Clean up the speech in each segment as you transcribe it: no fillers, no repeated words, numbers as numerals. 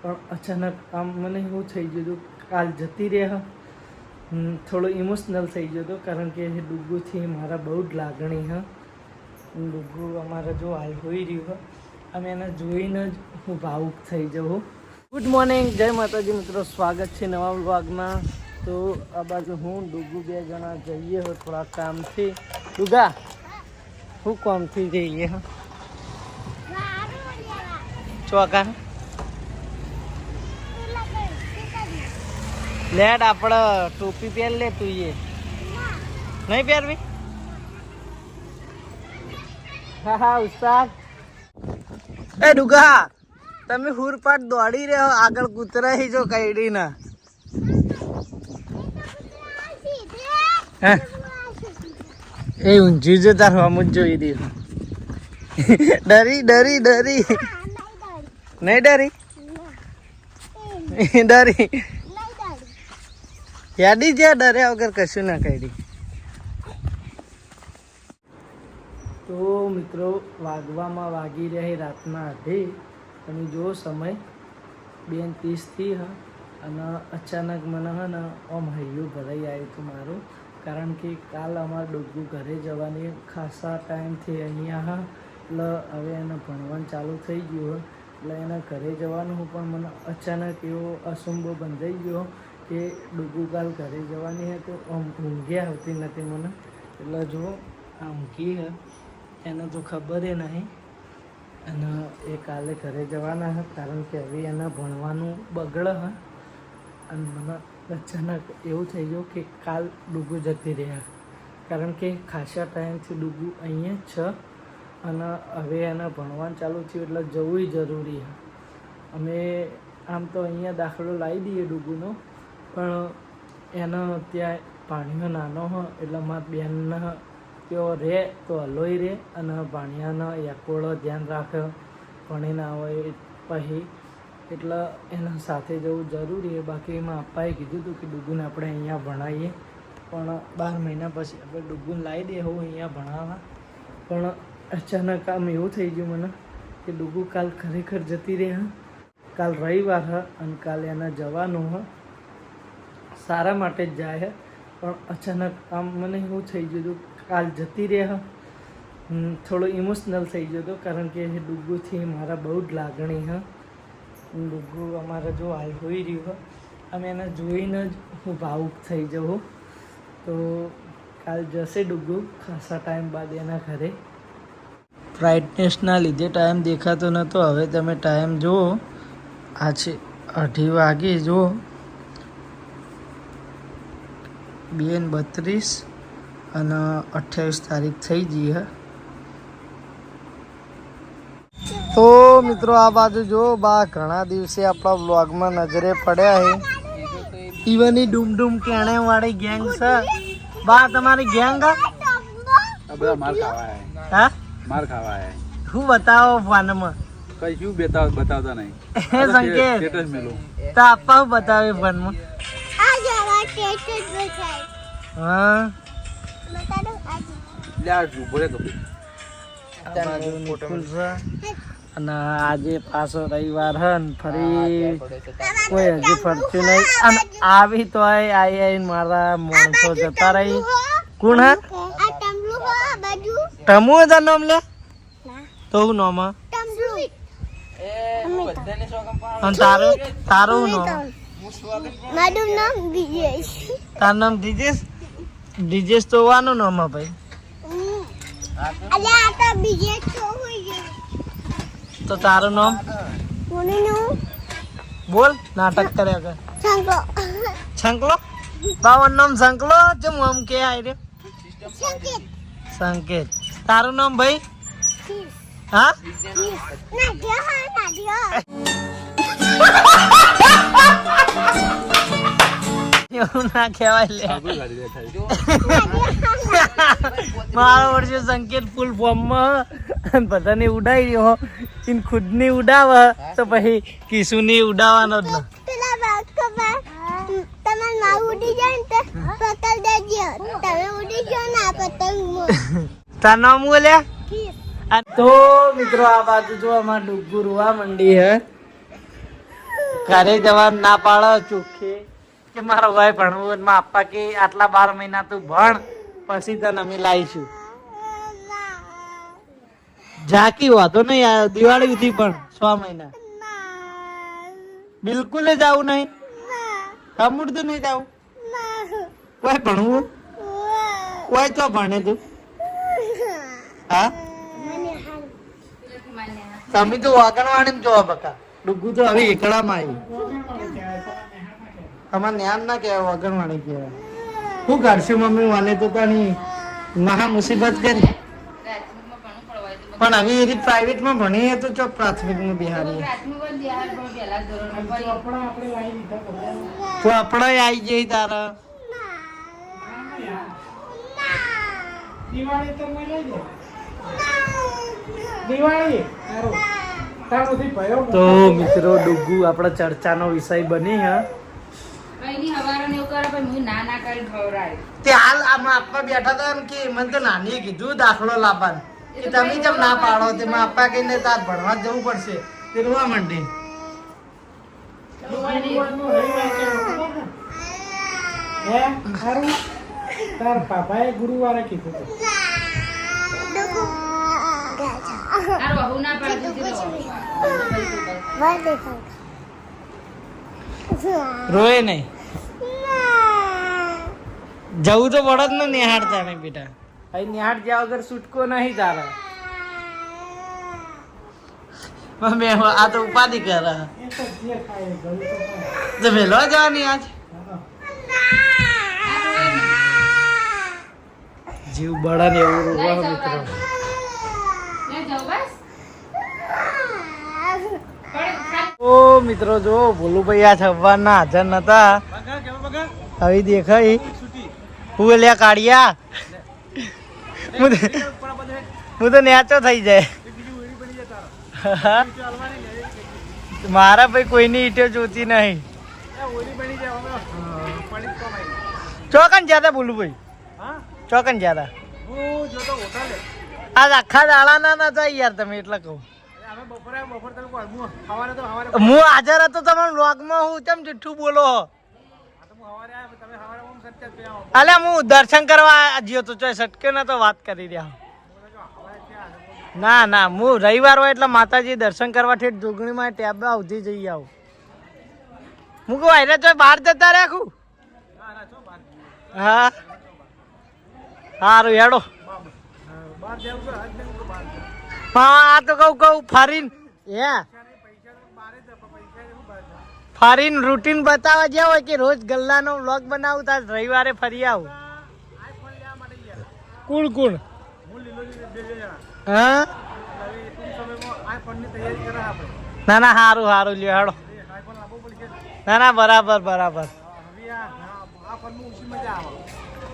પણ અચાનક આમ મને એવું થઈ ગયું હતું કાલ જતી રહ્યા થોડો ઇમોશનલ થઈ ગયો હતો કારણ કે ડુગ્ગુથી મારા બહુ જ લાગણી હા. ડુગ્ગુ અમારા જો હાલ હોઈ રહ્યું અમે એને જોઈને જ હું ભાવુક થઈ જાઉં. ગુડ મોર્નિંગ, જય માતાજી મિત્રો, સ્વાગત છે નવા વ્લોગમાં. તો આ બાજુ હું ડુગ્ગુ બે જણા જઈએ હો થોડા કામથી. ડુગા હું કામથી જઈએ હા ચોકા લેટ આપણે ટોપી પહેર લે તું એ નહીં પહેરવી? હા હા ઉસ્તાદ. એ ડુગા તમે હુરપાટ દોડી રહ્યો આગળ કૂતરાઈ જો કઈડી ના. એ ઊંઝી જો તાર હમ જ જોઈ રહ્યું. ડરી ડરી ડરી નહીં ડરી ડરી યાદી જ્યાં ડર્યા વગર કશું ના કરી. તો મિત્રો વાગવામાં વાગી રહ્યા રાતના 8. તમે જુઓ સમય 2:30 હા અને અચાનક મને હે ને આમ હૈયું ભરાઈ આવ્યું હતું મારું કારણ કે કાલ અમારે ડુગ્ગુ ઘરે જવાની ખાસા ટાઈમથી અહીંયા હા એટલે હવે એને ભણવાનું ચાલુ થઈ ગયું એટલે એના ઘરે જવાનું પણ મને અચાનક એવો અસંભવ બંધાઈ ગયો કે ડુગ્ગુ કાલ ઘરે જવાની હે તો ઊંઘ્યા આવતી નથી મને. એટલે જો આ ઊંઘી હે એને તો ખબર એ નહીં અને એ કાલે ઘરે જવાના હે કારણ કે હવે એના ભણવાનું બગડે હે અને મને અચાનક એવું થઈ ગયું કે કાલ ડુગ્ગુ જતી રહ્યા કારણ કે ખાસા ટાઈમથી ડુગ્ગુ અહીંયા જ છે અને હવે એના ભણવાનું ચાલુ થયું એટલે જવું જરૂરી છે. અમે આમ તો અહીંયા દાખલો લાવી દઈએ ડુગ્ગુનો પણ એનો ત્યાં પાણીનો નાનો હોય એટલે મારા બેનને તેઓ રહે તો હલોય રહે અને ભાણિયાના એકોળો ધ્યાન રાખે ભણી ના હોય પછી એટલે એના સાથે જવું જરૂરી છે. બાકી એમાં અપ્પાએ કીધું હતું કે ડુગ્ગુને આપણે અહીંયા ભણાવીએ પણ 12 મહિના પછી આપણે ડુગ્ગુને લાવી દઈએ હું અહીંયા ભણાવવા. પણ અચાનક આમ એવું થઈ ગયું મને કે ડુગ્ગુ કાલ ખરેખર જતી રહે. કાલ રવિવાર હ અને કાલે એના જવાનું હ સારા માટે જ જાય પણ અચાનક આમ મને એવું થઈ ગયું હતું કાલ જતી રહે થોડો ઇમોશનલ થઈ ગયો હતો કારણ કે ડુગ્ગુથી મારા બહુ જ લાગણી હા. ડુગ્ગુ અમારા જો હાલ હોઈ રહ્યું અમે એને જોઈને જ હું ભાવુક થઈ જાઉં. તો કાલ જશે ડુગ્ગુ ખાસા ટાઈમ બાદ એના ઘરે. બ્રાઇટનેસના લીધે ટાઈમ દેખાતો નહોતો, હવે તમે ટાઈમ જુઓ આ છે 8 વાગે જુઓ 2:32 અને 28 તારીખ થઈ ગઈ હે. તો મિત્રો આ બાજુ જો બા ઘણા દિવસે આપણા બ્લોગમાં નજરે પડ્યા છે. ઈવની ડૂમડૂમ કેણે વાળી ગેંગ છે. બા તમારી ગેંગ બધા માર ખાવા હે. હા માર ખાવા હે. શું બતાવો ફોનમાં? કઈ શું બતાવતા નહીં. હે સંકેત સ્ટેટસ મેલું તો આપા બતાવે ફોનમાં. હા લે આ બોલે તો અને આજે પાછો રવિવાર હે ને ફરી કોઈ હજી ફરતું નહીં અને આવી તો આવીને મારા માણસો જતા રહી. કોણ હે? ટમુ હતા નામ લે તો હું નામ અને તારું નામ? મારું નામ દિજેશ. તારું નામ દિજેશ? દિજેશ તો વાનું નામ હે ભાઈ. અલ્યા આ તો બીજે તો હોઈ ગયો. તો તારું નામ કોનું બોલ, નાટક કર્યા કર. સંગો છંકલો? બાવન નામ છંકલો જેમ આમ કે આઈ રે સંકેત સંકેત. તારું નામ ભાઈ? હા નાડિયા એવું ના કહેવાય લે. મારો વર્ષે સંકેત ફૂલ ફોર્મમાં બધાને ઉડાવી રહ્યો એને ખુદની ઉડાવે તો પછી કિશુની ઉડાવવાનો જ ન. પેલા વાત ખબર તમાર માં ઉડી જાય ને તો પકડ દેજો. તમે ઉડી જાઓ ના પતંગ તાર નામ બોલ્યા? તો મિત્રો આ બાજુ જો અમાર ડુગ્ગુ રોવા મંડી હે ઘરે જવાનું ના પાડો ચોખ્ખે કે મારો ભાઈ ભણવું માં આપવા કે આટલા 12 મહિના તું ભણ પછી તને અમે લાવીશું. ઝાકી વાતો નહીં આ દિવાળી સુધી પણ 6 મહિના બિલકુલ જ આવું નહીં. કમુડતું નહીં જાવું કોઈ ભણવું કોઈ તો ભણે તું હા તમે તો વાગણવાણી જો બકા ડુગુ તો હવે એકડામાં આવી અમારે જ્ઞાન ના કહેવાય વાગણવાણી કહેવાય. શું કરશું મમ્મી મને તો તાની મહા મુસીબત કરી પણ હવે એની પ્રાઇવેટમાં ભણીએ તો ચો પ્રાથમિકમાં બિહારી તો આપણે આવી જઈ તારા તો મિત્રો ડુગુ આપણા ચર્ચાનો વિષય બની હે તે હાલ આમાં આપવા બેઠા હતા ને કે મને તો નાની કીધું દાખલો લાવવાનું કે તમે જેમ ના પાડો તેમાં આપવા કહીને તાર ભણવા જવું પડશે તે રોવા માંડી. તાર પાપાએ ગુરુવારે કીધું રોય નહીં જવું તો પડત ને નિહાળતા નહીં બેટા. અહીં નિહાળ જ્યાં વગર છૂટકો નહીં તારા મમ્મી આ તો ઉપાધિ કરે તો વેલો જવાની આજ જીવ બળા ને એવું રોવા મિત્રો. ઓ મિત્રો જો ભોલુભાઈ આ છવ્વાના હાજર નતા હવે દેખાય હું લ્યા કાઢ્યા હું તો નેચો થઈ જાય મારા ભાઈ કોઈની ઈટો જોતી નહીં. ચોકન જ્યાદા ભોલુભાઈ ચોકન જ્યાદા આજ આખા દાડા ના જાય યાર તમે એટલે કહું હું હાજર હતો તમારા વ્લોગમાં હું કેમ જુઠ્ઠું બોલો અલે હું દર્શન કરવા જ્યો તો ચોય સટકે ના તો વાત કરી રહ્યા ના ના હું રવિવાર હોય એટલે માતાજી દર્શન કરવા ઠેઠ જોગણીમાં ટેબા સુધી જઈ આવું. હું કહું આયરે ચોય બહાર જતા રાખું હા સારું હેડો હા આ તો કહું ફરીને ફરીને રૂટીન બતાવવા જ્યાં હોય કે રોજ ગલ્લાનો વ્લોગ બનાવું તાર રવિવારે ફરી આવું. કુલ કુલ હા ના ના સારું સારું લ્યો હેડો ના ના બરાબર બરાબર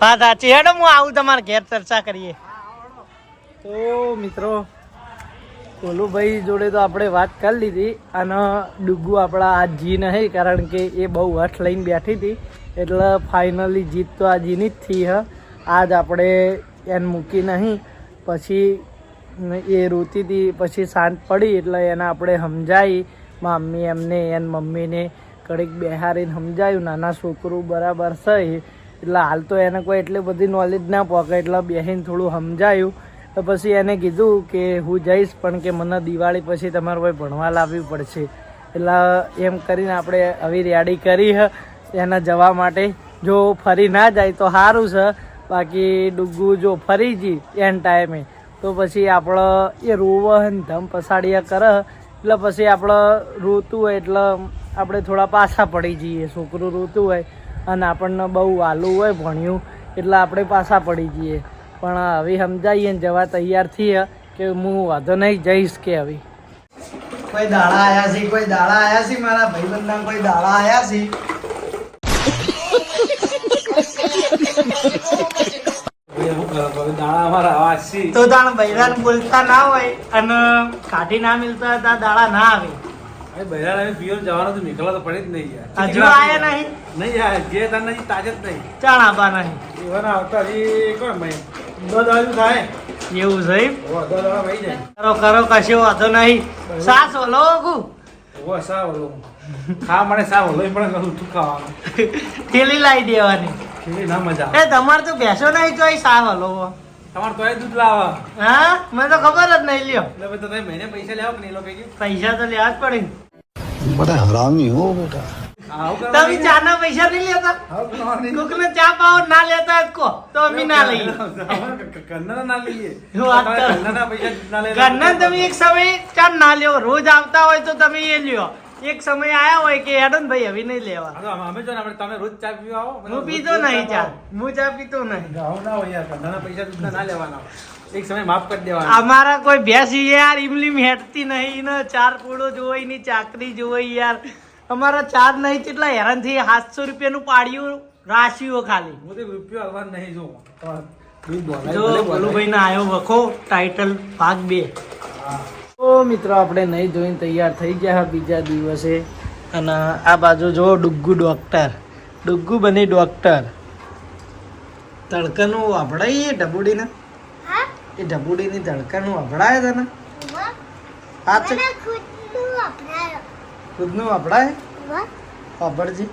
હા સાચી હેડો હું આવું તમારે ઘેર ચર્ચા કરીએ. તો મિત્રો કોલુભાઈ જોડે તો આપણે વાત કરી લીધી અને ડુગુ આપણા આ જી નહીં કારણ કે એ બહુ હઠ લઈને બેઠી હતી એટલે ફાઇનલી જીત તો આ જીની જ થઈ હ. આજ આપણે એને મૂકી નહીં પછી એ રોતી હતી પછી શાંત પડી એટલે એને આપણે સમજાવી મમ્મી એમને એને મમ્મીને કડીક બેહારીને સમજાયું નાના છોકરું બરાબર છે એટલે હાલ તો એને કોઈ એટલી બધી નોલેજ ના પહોંચે એટલે બેહીને થોડું સમજાયું તો પછી એને કીધું કે હું જઈશ પણ કે મને દિવાળી પછી તમારે કોઈ ભણવા લાવવી પડશે એટલે એમ કરીને આપણે હવે રેડી કરી હ એના જવા માટે. જો ફરી ના જાય તો સારું છે બાકી ડુગુ જો ફરી જી એન ટાઈમે તો પછી આપણે એ રોવે ને ધમ પસાડિયા કરે એટલે પછી આપણે રોતું હોય એટલે આપણે થોડા પાછા પડી જઈએ. છોકરું રોતું હોય અને આપણને બહુ વાલું હોય ભણ્યું એટલે આપણે પાછા પડી જઈએ. પણ હવે સમજાવીએ ને જવા તૈયાર થઈએ કે હું વાંધો નહીં જઈશ કે હવે કોઈ દાડા આયા છે કોઈ દાડા આયા છે મારા ભાઈબંધના કોઈ દાડા આયા છે. તો તાણ બૈરાન બોલતા ના હોય અને કાઢી ના મિલતા હોય તો દાડા ના આવે. જવાનું તો નીકળવા તો પડે જ નહીં યાર. હજુ આયા નહીં નહીં યાર જે તને તાજ જ નહીં ચાણ આબા નહીં એવાના આવતા કોણ ભાઈ 10 દાડું થાય એવું છે. ઓ 10 દાડા ભાઈ જાય કરો કરો કશો વાંધો નહીં સાસ ઓલો ઓ સાવ ઓલો ખા મને સાવ ઓલો પણ કરું તું ખાવાનું થેલી લાવી દેવાની. એવી ના મજા આવે. એ તમારે તો બેસો નહીં તો સાવ હલો. તમારે તોય દૂધ લાવા હા મને તો ખબર જ નહીં લ્યો. એટલે પછી તો તમે મહિને પૈસા લેવો કે નહીં લો કઈ પૈસા તો લેવા જ પડે ને. बड़ा हरामी हो बेटा। આવું તમે ચા ના પૈસા નહીં લેતા? કોકને ચા પાવ ના લેતા જ કો તો અમે ના લઈએ. ઘરના ના લઈએ વાત કરો. ઘરના પૈસા ના લે ઘરના તમે એક સમય ચા ના લ્યો. રોજ આવતા હોય તો તમે એ લ્યો. એક સમય આયા હોય કે હેડો ને ભાઈ હવે નહીં લેવા. અમે જો ને આપણે તમે રોજ ચા પીવા આવો હું પીતો નહીં ચા. હું ચા પીતો નહીં. ગાવ ના હોય યાર ઘરના પૈસા દૂધના ના લેવાના એક સમય માફ કરી દેવાના અમારા કોઈ ભેંસી યાર ઇમલીમ હેઠતી નહીં ને ચાર પૂળો જોઈ ની ચાકરી જોઈ યાર. અમારા ચાર નહીં કેટલા હેરાન થઈ 700 રૂપિયાનું પાડ્યું રાશિઓ ખાલી. હું તો રૂપિયો હાલવા નહીં જોઉં દૂધ બોલાય જો ભલે બોલાય. ભલુભાઈ ના આવ્યો વખો ટાઇટલ ભાગ 2. તો મિત્રો આપણે નહીં જોઈને તૈયાર થઈ ગયા બીજા દિવસે. અને આ બાજુ જો ડુગ્ગુ ડોક્ટર. ડુગ્ગુ બની ડોક્ટર. તડકાનું વાપડાય એ ઢબુડીને. હા એ ઢબુડીની તડકાનું વાપડાય તને. વાહ હા છે મને ખુદનું અપનાયો ખુદનું વાપડાય વાહ વાપરજી.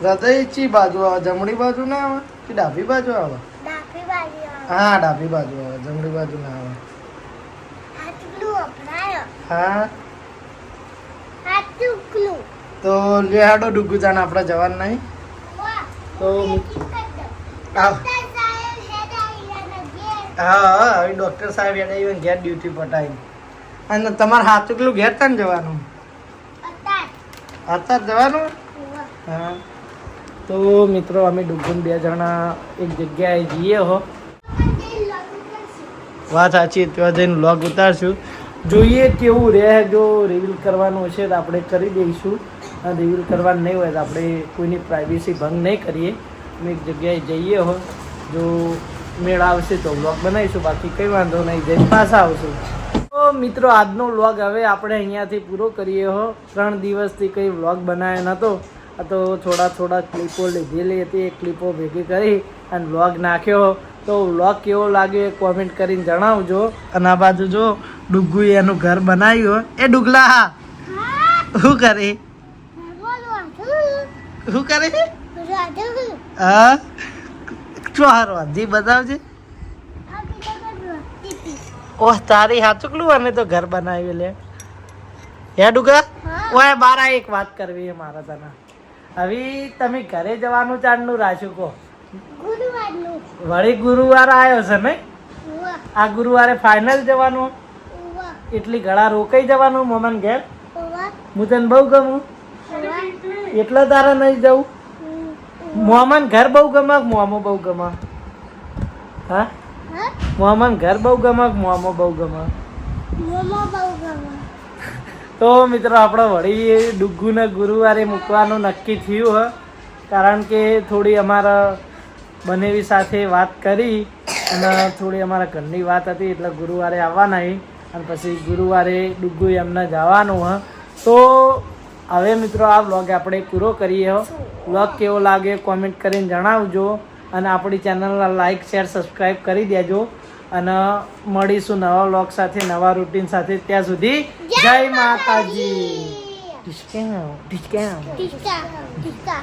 હૃદય ચી બાજુ આવે? જમણી બાજુ ના આવે કે ડાબી બાજુ આવે? ડાબી બાજુ હા ડાબી બાજુ આવે, જમણી બાજુ ના આવે. હાથનું અપનાયો હા હાથનું તો લેહાડો ડુગ્ગુજાન આપણે જવાનું નહીં. વાહ તો આવ આવ. હા હવે ડૉક્ટર સાહેબ એને ઘેર ડ્યુટી પટાવી. અને તમારે હાથુકલું ઘેર તને જવાનું અત્યારે જવાનું. હા તો મિત્રો અમે ડુગ્ગુન 2 જણા એક જગ્યાએ જઈએ હો. વાત સાચી. ત્યાં જઈને વ્લોગ ઉતારશું. જોઈએ કેવું રહે. જો રિવીલ કરવાનું હશે તો આપણે કરી દઈશું. અને રિવીલ કરવાનું નહીં હોય તો આપણે કોઈની પ્રાઇવેસી ભંગ નહીં કરીએ. અમે એક જગ્યાએ જઈએ હો. જો મેળ આવશે તો વ્લોગ બનાવીશું, બાકી કંઈ વાંધો નહીં, જઈને પાછા આવશું. તો મિત્રો આજનો વ્લોગ હવે આપણે અહીંયાથી પૂરો કરીએ હો. 3 દિવસથી કંઈ વ્લોગ બનાવ્યો નહોતો. આ તો થોડા ક્લિપો લીધેલી હતી. એ ક્લિપો ભેગી કરી અને વ્લોગ નાખ્યો. તો વ્લોગ કેવો લાગ્યો એ કોમેન્ટ કરીને જણાવજો. અને આ બાજુ જો ડુગ્ગુએ એનું ઘર બનાવ્યું. એ ડુગલા શું કરે? શું કરે છે? હા ચોહાર વાંધી બતાવજે. ઓહ તારી હાચુકલું અને તો ઘર બનાવ્યું લે. હે ડુગા ઓય બારા એક વાત કરવી છે મારે તને. હવે તમે ઘરે જવાનું ચાંદનું રાખ્યું કહો. વળી ગુરુવાર આવ્યો છે ને? આ ગુરુવારે ફાઇનલ જવાનું. એટલી ઘડા રોકાઈ જવાનું મમન ઘેર. હું તને બહુ ગમું એટલે તારે નહીં જવું. મોમન ઘર બહુ ગમે મોમો બહુ ગમે? હા મોમન ઘર બહુ ગમે મોમો બહુ ગમે? તો મિત્રો આપણે વળી ડુગ્ગુને ગુરુવારે મૂકવાનું નક્કી થયું હ. કારણ કે થોડી અમારા બનેવી સાથે વાત કરી અને થોડી અમારા ઘરની વાત હતી એટલે ગુરુવારે આવવાના. અને પછી ગુરુવારે ડુગ્ગુ એમને જવાનું હ. તો હવે મિત્રો આ વ્લોગ આપણે પૂરો કરીએ. વ્લોગ કેવો લાગે કોમેન્ટ કરીને જણાવજો. અને આપણી ચેનલને લાઇક શેર સબસ્ક્રાઈબ કરી દેજો. અને મળીશું નવા વ્લોગ સાથે, નવા રૂટીન સાથે. ત્યાં સુધી જય માતાજી. ઢીચકા ઢીચકા.